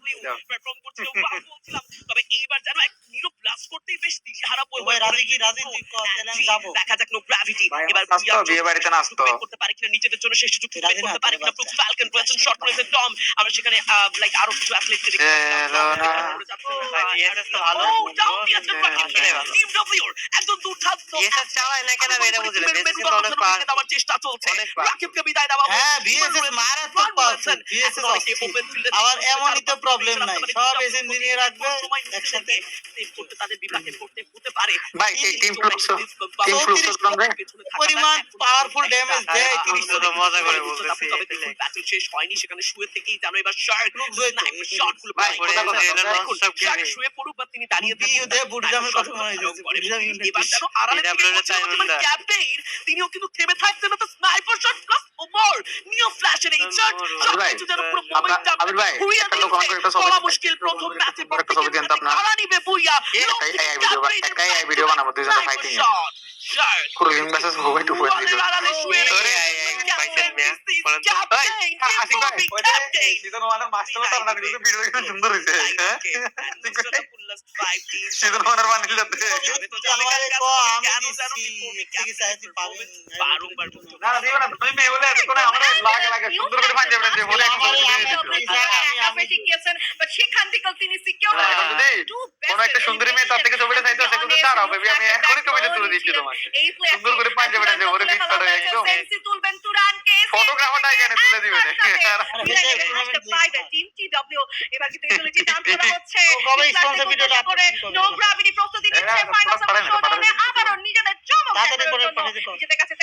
TW perform করছিল wow বলছিলাম। তবে এইবার যেন এক নীরব ব্লাস্ট করতেই বেশ দিশেহারা ভাই রাজি কি রাজি তুই কর তাহলে আমি যাবো। দেখা যাক নো গ্র্যাভিটি ভাই, এবার আমার স্বাস্থ্য বিয়ে বাড়িতে নাচতো। করতে পারে কিনা নিজেদের জন্য শেষ সুযোগ রাজি না, করতে পারে কিনা বাচ্চা। প্রুফ ফালকন রয়েছেন শর্ট রয়েছে টম আমরা সেখানে লাইক আরো কিছু অ্যাথলেটকে দেখতে Hello, না। ভাই, DSS তো ভালো। টিম ডব্লিউর একদম দুর্দান্ত DSS চালায় না কেন আমি এটা বুঝি না। DSS কিন্তু অনেক powerful। দেওয়ার চেষ্টা চলছে অনেক powerful। রাকিবকে বিদায় দেওয়া হ্যাঁ বিএসএস মারাত্মক পাওয়ারফুল বিএসএস আবার এমনই তো প্রবলেম নাই সব এসে নিয়ে রাখবে একসাথে করতে তাদের বিপাকে পড়তে হতে পারে ভাই এই টিম পরিমাণ পাওয়ারফুল ড্যামেজ দেয় আমি 30 তো মজা করে বলতেছি। তবে দেখুন ব্যাটল শেষ হয়নি সেখানে শুয়ে থেকেই জানো এবার শার্ক শটগুলো ভাই, কোথা কথা সব শার্ক গেমে। শুয়ে পড়ুক বা তিনি দাঁড়িয়ে ইউতে বুটজামের কথা মনে হইছে বুটজাম এবার যেন আড়ালে থেকে TW করছিল টাইম আমাদের না। ক্যাপ্টেন তিনিও কিন্তু থেমে থাকছেন না তো স্নাইপার শট প্লাস ওমর নিও ফ্ল্যাশের এই শট ভাই, সবকিছু যেন পুরো আপনার- momentum আবির ভাই, ঘুরিয়ে একটা লোক আমাকে একটা দিচ্ছে। ছবি- বড় মুশকিল প্রথম ম্যাচে একটা ছবি দেন তো আপনার। কারা নিবে বুইয়া এই ভিডিও বানাবো দুইজনে ফাইটিং এ ক্রুজিং ভার্সেস হুবাই টু পয়েন্ট জিরো ওরে আয় আয় পাইছেন মিয়া বলেন তো ভাই আশিক ভাই সিজন 1 এর মাস্টার তো না দিলে ভিডিও কিন্তু সুন্দর হইছে হ্যাঁ সিজন 1 এর বানাইলে আমারে কো আমি দিছি সাইজ পাবেন বারংবার বলতো না না দিও না তুমি মেয়ে বলে এত করে আমরা লাগে লাগে সুন্দর করে পাঞ্জাবি না বলে সেখান থেকে তিনি সিকিউর এখন যদি কোন একটা সুন্দরী মেয়ে তার থেকে ছবিটা চাইতো সে কিন্তু দাঁড়াও বেবি আমি এখনই ছবিটা তুলে দিচ্ছি তোমাকে সুন্দর করে পাঞ্জাবিটা দেবো ওরে ফিক্স করে একদম সেন্সি তুলবেন তুরানকে ফটোগ্রাফারটা এখানে তুলে দিবে টিম টিডব্লিউ এবার কিন্তু এগুলো যে নাম করা হচ্ছে কবে স্পন্সর ভিডিওটা আপলোড করবে নো গ্র্যাভিটি প্রস্তুতি নিচ্ছে হ্যাঁ, ফাইনাল পারেন, শোডাউনে পারেন। আবারো নিজেদের চমক তাড়াতাড়ি দেখানোর করে জন্য পাঠিয়ে দিও। নিজেদের কাছে